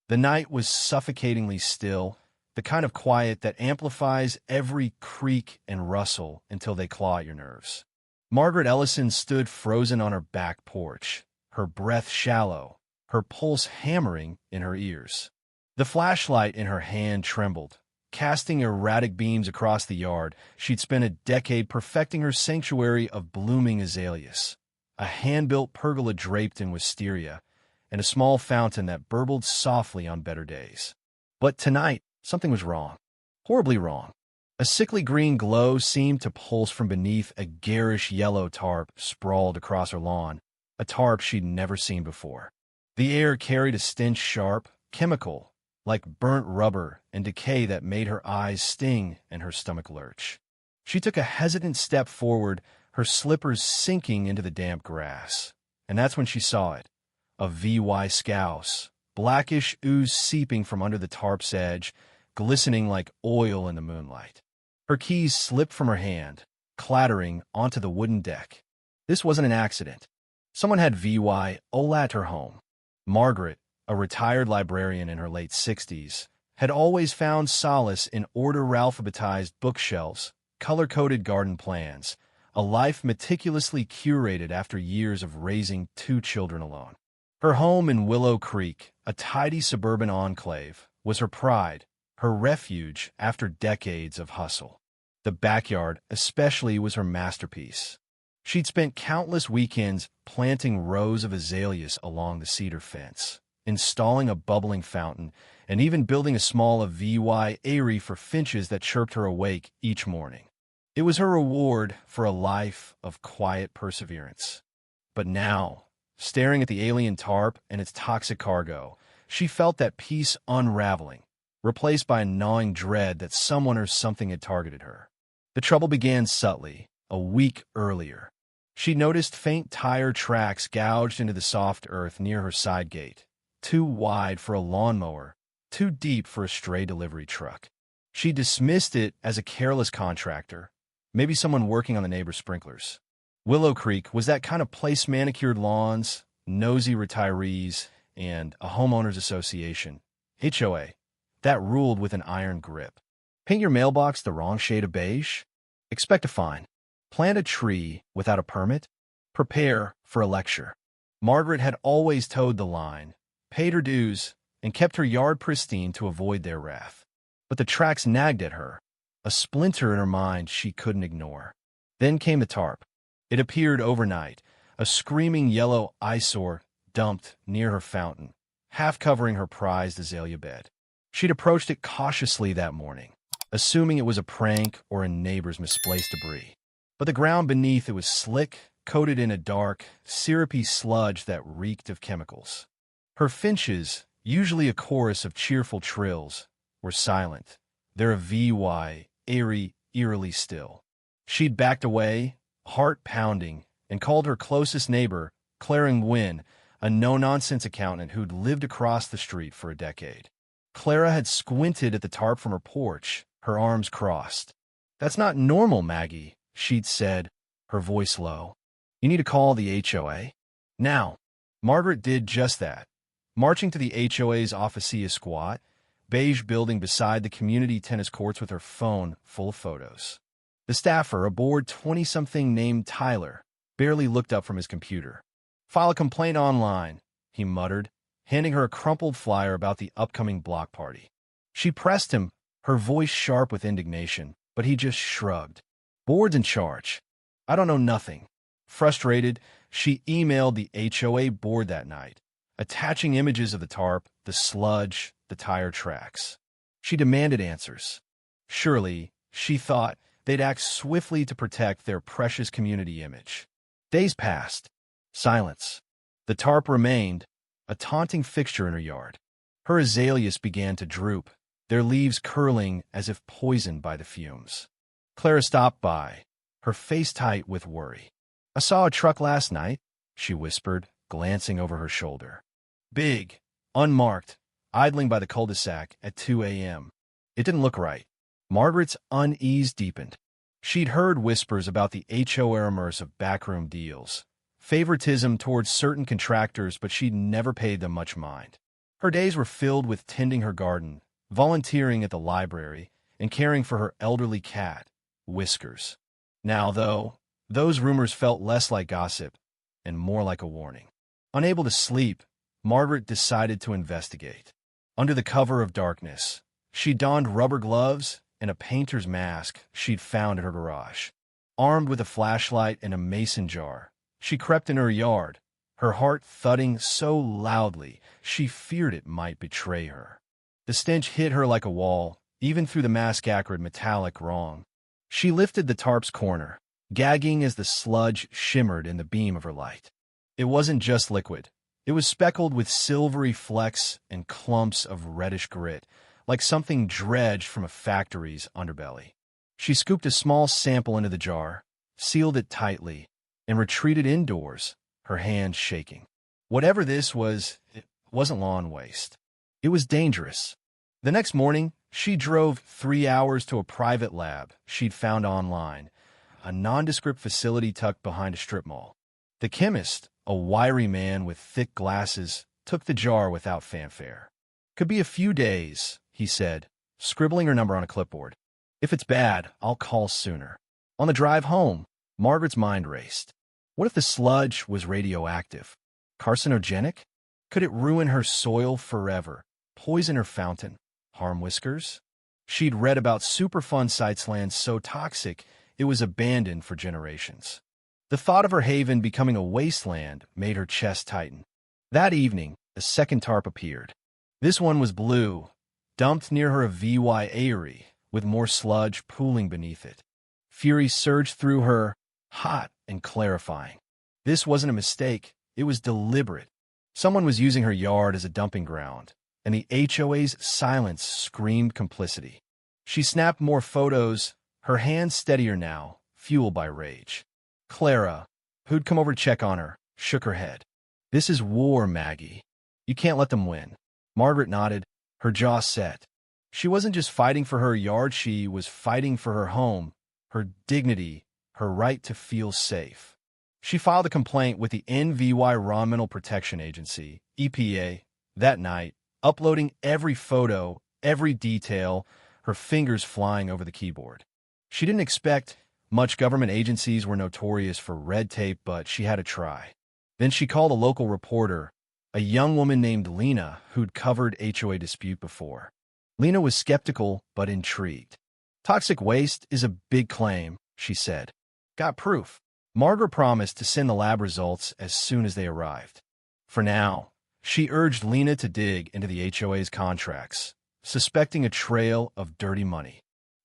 The night was suffocatingly still, the kind of quiet that amplifies every creak and rustle until they claw at your nerves. Margaret Ellison stood frozen on her back porch, her breath shallow, her pulse hammering in her ears. The flashlight in her hand trembled, casting erratic beams across the yard. She'd spent a decade perfecting her sanctuary of blooming azaleas, a hand-built pergola draped in wisteria, and a small fountain that burbled softly on better days. But tonight, something was wrong. Horribly wrong. A sickly green glow seemed to pulse from beneath a garish yellow tarp sprawled across her lawn, a tarp she'd never seen before. The air carried a stench sharp, chemical, like burnt rubber and decay that made her eyes sting and her stomach lurch. She took a hesitant step forward, her slippers sinking into the damp grass. And that's when she saw it. A VY scouse, blackish ooze seeping from under the tarp's edge, glistening like oil in the moonlight. Her keys slipped from her hand, clattering onto the wooden deck. This wasn't an accident. Someone had VY at her home. Margaret, a retired librarian in her late 60s, had always found solace in order-alphabetized bookshelves, color-coded garden plans, a life meticulously curated after years of raising 2 children alone. Her home in Willow Creek, a tidy suburban enclave, was her pride, her refuge after decades of hustle. The backyard, especially, was her masterpiece. She'd spent countless weekends planting rows of azaleas along the cedar fence, installing a bubbling fountain, and even building a small VY aerie for finches that chirped her awake each morning. It was her reward for a life of quiet perseverance. But now, staring at the alien tarp and its toxic cargo, she felt that peace unraveling, replaced by a gnawing dread that someone or something had targeted her. The trouble began subtly, a week earlier. She noticed faint tire tracks gouged into the soft earth near her side gate, too wide for a lawnmower, too deep for a stray delivery truck. She dismissed it as a careless contractor, maybe someone working on the neighbor's sprinklers. Willow Creek was that kind of place: manicured lawns, nosy retirees, and a homeowners association, HOA, that ruled with an iron grip. Paint your mailbox the wrong shade of beige? Expect a fine. Plant a tree without a permit? Prepare for a lecture. Margaret had always towed the line, paid her dues, and kept her yard pristine to avoid their wrath. But the tracks nagged at her, a splinter in her mind she couldn't ignore. Then came the tarp. It appeared overnight, a screaming yellow eyesore dumped near her fountain, half covering her prized azalea bed. She'd approached it cautiously that morning, assuming it was a prank or a neighbor's misplaced debris. But the ground beneath it was slick, coated in a dark, syrupy sludge that reeked of chemicals. Her finches, usually a chorus of cheerful trills, were silent, their VY eerily still. She'd backed away, heart pounding, and called her closest neighbor, Clara Nguyen, a no-nonsense accountant who'd lived across the street for a decade. Clara had squinted at the tarp from her porch, her arms crossed. "That's not normal, Maggie," she'd said, her voice low. "You need to call the HOA." Now, Margaret did just that, marching to the HOA's officia squat, beige building beside the community tennis courts with her phone full of photos. The staffer, a bored 20-something named Tyler, barely looked up from his computer. "File a complaint online," he muttered, handing her a crumpled flyer about the upcoming block party. She pressed him, her voice sharp with indignation, but he just shrugged. "Board's in charge. I don't know nothing." Frustrated, she emailed the HOA board that night, attaching images of the tarp, the sludge, the tire tracks. She demanded answers. Surely, she thought, they'd act swiftly to protect their precious community image. Days passed. Silence. The tarp remained, a taunting fixture in her yard. Her azaleas began to droop, their leaves curling as if poisoned by the fumes. Clara stopped by, her face tight with worry. "I saw a truck last night," she whispered, glancing over her shoulder. "Big, unmarked, idling by the cul-de-sac at 2 a.m. It didn't look right." Margaret's unease deepened. She'd heard whispers about the HOA's of backroom deals, favoritism towards certain contractors, but she'd never paid them much mind. Her days were filled with tending her garden, volunteering at the library, and caring for her elderly cat, Whiskers. Now, though, those rumors felt less like gossip and more like a warning. Unable to sleep, Margaret decided to investigate. Under the cover of darkness, she donned rubber gloves and a painter's mask she'd found in her garage. Armed with a flashlight and a mason jar, she crept in her yard, her heart thudding so loudly she feared it might betray her. The stench hit her like a wall, even through the mask's acrid metallic wrong. She lifted the tarp's corner, gagging as the sludge shimmered in the beam of her light. It wasn't just liquid. It was speckled with silvery flecks and clumps of reddish grit, like something dredged from a factory's underbelly. She scooped a small sample into the jar, sealed it tightly, and retreated indoors, her hands shaking. Whatever this was, it wasn't lawn waste. It was dangerous. The next morning, she drove 3 hours to a private lab she'd found online, a nondescript facility tucked behind a strip mall. The chemist, a wiry man with thick glasses, took the jar without fanfare. "Could be a few days," he said, scribbling her number on a clipboard. "If it's bad, I'll call sooner." On the drive home, Margaret's mind raced. What if the sludge was radioactive? Carcinogenic? Could it ruin her soil forever, poison her fountain, harm Whiskers? She'd read about Superfund sites land so toxic it was abandoned for generations. The thought of her haven becoming a wasteland made her chest tighten. That evening, a second tarp appeared. This one was blue, dumped near her VY Aerie, with more sludge pooling beneath it. Fury surged through her, hot and clarifying. This wasn't a mistake, it was deliberate. Someone was using her yard as a dumping ground, and the HOA's silence screamed complicity. She snapped more photos, her hands steadier now, fueled by rage. Clara, who'd come over to check on her, shook her head. "This is war, Maggie. You can't let them win." Margaret nodded, her jaw set. She wasn't just fighting for her yard, she was fighting for her home, her dignity, her right to feel safe. She filed a complaint with the NVY Environmental Protection Agency, EPA, that night, uploading every photo, every detail, her fingers flying over the keyboard. She didn't expect much. Government agencies were notorious for red tape, but she had to try. Then she called a local reporter, a young woman named Lena who'd covered HOA dispute before. Lena was skeptical but intrigued. "Toxic waste is a big claim," she said. "Got proof?" Margaret promised to send the lab results as soon as they arrived. For now, she urged Lena to dig into the HOA's contracts, suspecting a trail of dirty money.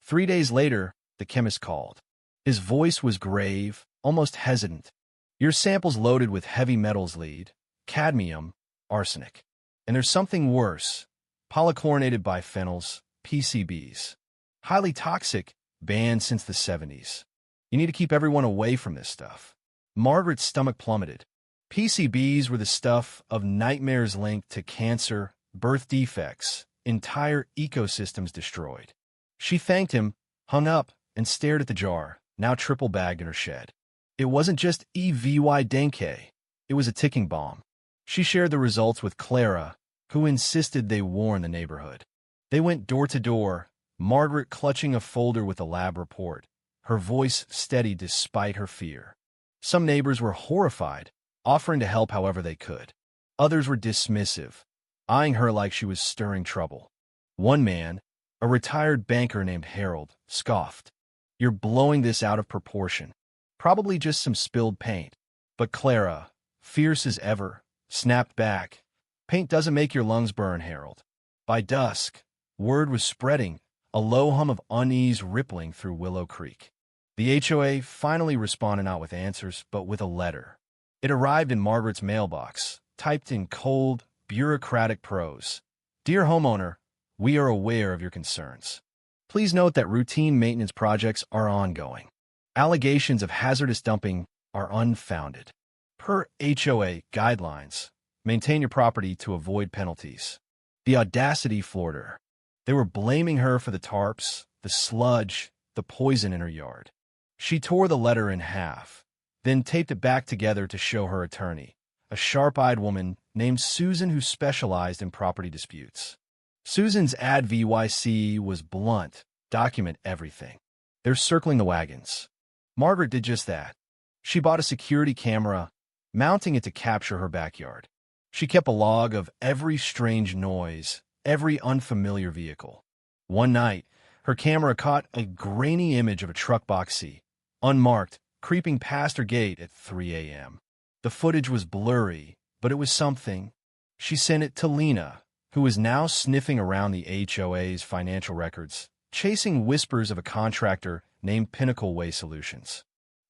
3 days later, the chemist called. His voice was grave, almost hesitant. "Your sample's loaded with heavy metals, lead, cadmium, arsenic. And there's something worse, polychlorinated biphenyls, PCBs. Highly toxic, banned since the 70s. You need to keep everyone away from this stuff." Margaret's stomach plummeted. PCBs were the stuff of nightmares linked to cancer, birth defects, entire ecosystems destroyed. She thanked him, hung up, and stared at the jar, now triple-bagged in her shed. It wasn't just EVY Denke. It was a ticking bomb. She shared the results with Clara, who insisted they warn the neighborhood. They went door to door, Margaret clutching a folder with the lab report, her voice steady despite her fear. Some neighbors were horrified, offering to help however they could. Others were dismissive, eyeing her like she was stirring trouble. One man, a retired banker named Harold, scoffed. "You're blowing this out of proportion. Probably just some spilled paint." But Clara, fierce as ever, snapped back. "Paint doesn't make your lungs burn, Harold." By dusk, word was spreading, a low hum of unease rippling through Willow Creek. The HOA finally responded not with answers, but with a letter. It arrived in Margaret's mailbox, typed in cold, bureaucratic prose. "Dear homeowner, we are aware of your concerns. Please note that routine maintenance projects are ongoing. Allegations of hazardous dumping are unfounded. Per HOA guidelines, maintain your property to avoid penalties." The audacity floored her. They were blaming her for the tarps, the sludge, the poison in her yard. She tore the letter in half, then taped it back together to show her attorney, a sharp-eyed woman named Susan who specialized in property disputes. Susan's advice was blunt: document everything. They're circling the wagons. Margaret did just that. She bought a security camera, mounting it to capture her backyard. She kept a log of every strange noise, every unfamiliar vehicle. One night, her camera caught a grainy image of a truck box seat, unmarked, creeping past her gate at 3 a.m. The footage was blurry, but it was something. She sent it to Lena, who was now sniffing around the HOA's financial records, chasing whispers of a contractor named Pinnacle Way Solutions.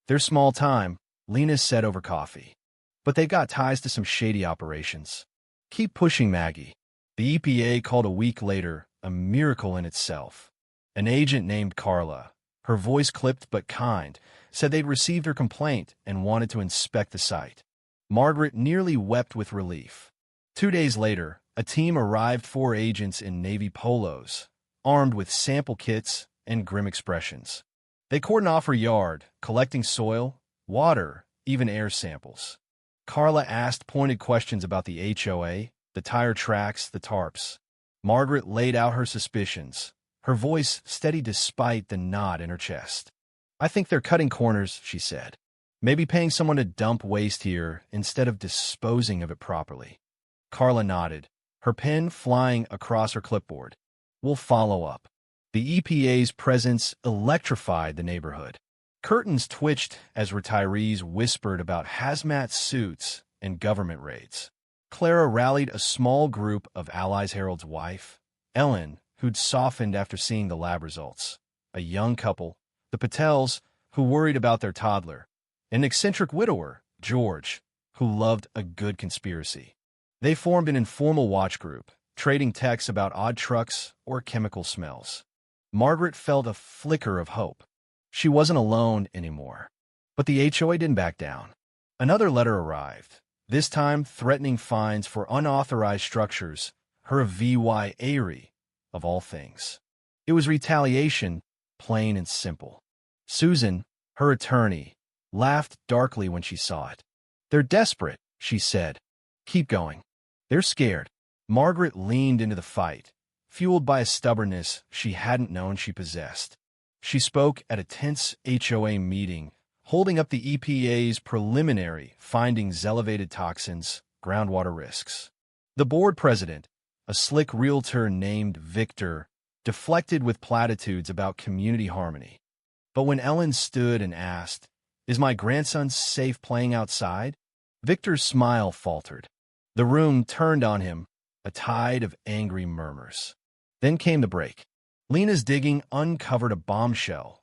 They're small time, Lena said over coffee. But they've got ties to some shady operations. Keep pushing, Maggie. The EPA called a week later, a miracle in itself. An agent named Carla, her voice clipped but kind, said they'd received her complaint and wanted to inspect the site. Margaret nearly wept with relief. 2 days later, a team arrived, 4 agents in navy polos, armed with sample kits and grim expressions. They cordoned off her yard, collecting soil, water, even air samples. Carla asked pointed questions about the HOA, the tire tracks, the tarps. Margaret laid out her suspicions, her voice steady despite the knot in her chest. I think they're cutting corners, she said. Maybe paying someone to dump waste here instead of disposing of it properly. Carla nodded, her pen flying across her clipboard. We'll follow up. The EPA's presence electrified the neighborhood. Curtains twitched as retirees whispered about hazmat suits and government raids. Clara rallied a small group of allies. Harold's wife, Ellen, who'd softened after seeing the lab results, a young couple, the Patels, who worried about their toddler, an eccentric widower, George, who loved a good conspiracy. They formed an informal watch group, trading texts about odd trucks or chemical smells. Margaret felt a flicker of hope. She wasn't alone anymore. But the HOA didn't back down. Another letter arrived, this time threatening fines for unauthorized structures, her VYARE, of all things. It was retaliation, plain and simple. Susan, her attorney, laughed darkly when she saw it. They're desperate, she said. Keep going. They're scared. Margaret leaned into the fight, fueled by a stubbornness she hadn't known she possessed. She spoke at a tense HOA meeting, holding up the EPA's preliminary findings: elevated toxins, groundwater risks. The board president, a slick realtor named Victor, deflected with platitudes about community harmony. But when Ellen stood and asked, "Is my grandson safe playing outside?" Victor's smile faltered. The room turned on him, a tide of angry murmurs. Then came the break. Lena's digging uncovered a bombshell.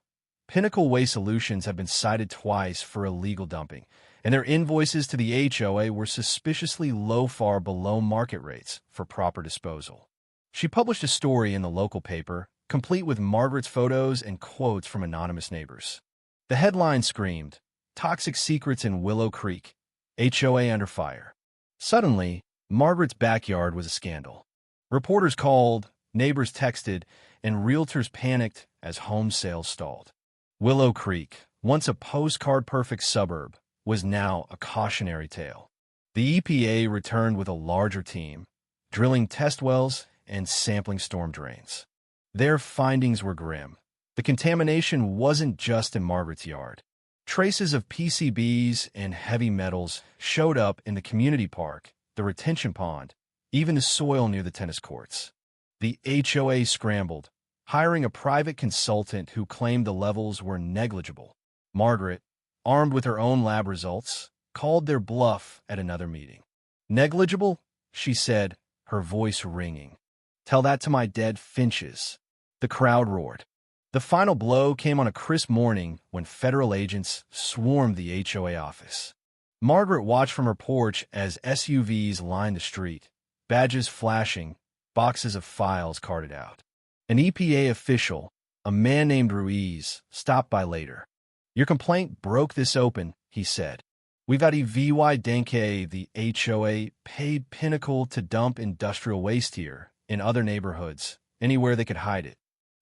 Pinnacle Way Solutions have been cited twice for illegal dumping, and their invoices to the HOA were suspiciously low, far below market rates for proper disposal. She published a story in the local paper, complete with Margaret's photos and quotes from anonymous neighbors. The headline screamed, "Toxic Secrets in Willow Creek, HOA Under Fire." Suddenly, Margaret's backyard was a scandal. Reporters called, neighbors texted, and realtors panicked as home sales stalled. Willow Creek, once a postcard-perfect suburb, was now a cautionary tale. The EPA returned with a larger team, drilling test wells and sampling storm drains. Their findings were grim. The contamination wasn't just in Margaret's yard. Traces of PCBs and heavy metals showed up in the community park, the retention pond, even the soil near the tennis courts. The HOA scrambled, hiring a private consultant who claimed the levels were negligible. Margaret, armed with her own lab results, called their bluff at another meeting. "Negligible?" she said, her voice ringing. "Tell that to my dead finches." The crowd roared. The final blow came on a crisp morning when federal agents swarmed the HOA office. Margaret watched from her porch as SUVs lined the street, badges flashing, boxes of files carted out. An EPA official, a man named Ruiz, stopped by later. "Your complaint broke this open," he said. "We've got a VY Denke, the HOA, paid Pinnacle to dump industrial waste here, in other neighborhoods, anywhere they could hide it."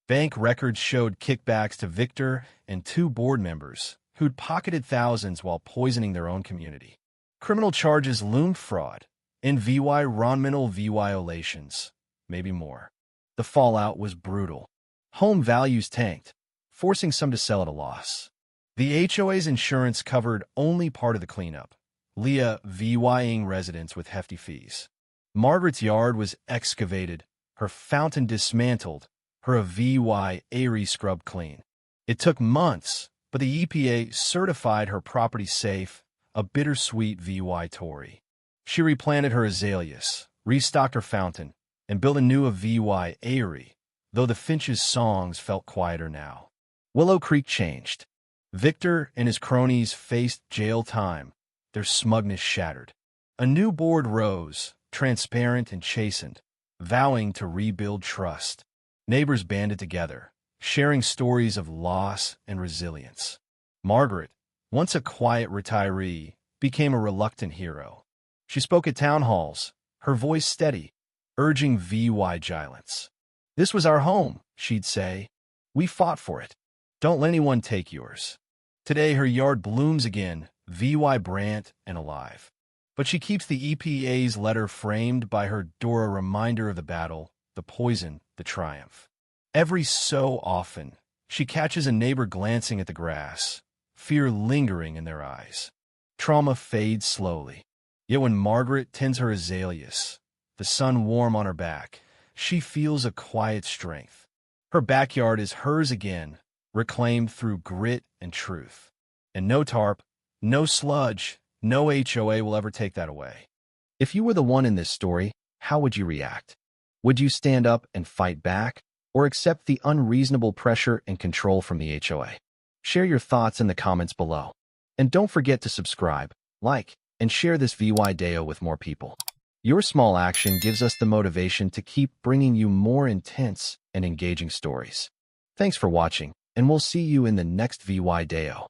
Bank records showed kickbacks to Victor and 2 board members who'd pocketed thousands while poisoning their own community. Criminal charges loomed: fraud, environmental violations, maybe more. The fallout was brutal. Home values tanked, forcing some to sell at a loss. The HOA's insurance covered only part of the cleanup, levying residents with hefty fees. Margaret's yard was excavated, her fountain dismantled, her VY scrubbed clean. It took months, but the EPA certified her property safe, a bittersweet VY Tory. She replanted her azaleas, restocked her fountain, and built a new VY Airy, though the finch's songs felt quieter now. Willow Creek changed. Victor and his cronies faced jail time, their smugness shattered. A new board rose, transparent and chastened, vowing to rebuild trust. Neighbors banded together, sharing stories of loss and resilience. Margaret, once a quiet retiree, became a reluctant hero. She spoke at town halls, her voice steady, urging VY vigilance. "This was our home," she'd say. "We fought for it. Don't let anyone take yours." Today her yard blooms again, vibrant and alive. But she keeps the EPA's letter framed by her door, a reminder of the battle, the poison, the triumph. Every so often, she catches a neighbor glancing at the grass, fear lingering in their eyes. Trauma fades slowly. Yet when Margaret tends her azaleas, the sun warm on her back, she feels a quiet strength. Her backyard is hers again, reclaimed through grit and truth. And no tarp, no sludge, no HOA will ever take that away. If you were the one in this story, how would you react? Would you stand up and fight back, or accept the unreasonable pressure and control from the HOA? Share your thoughts in the comments below. And don't forget to subscribe, like, and share this VY Deo with more people. Your small action gives us the motivation to keep bringing you more intense and engaging stories. Thanks for watching, and we'll see you in the next VY Deo.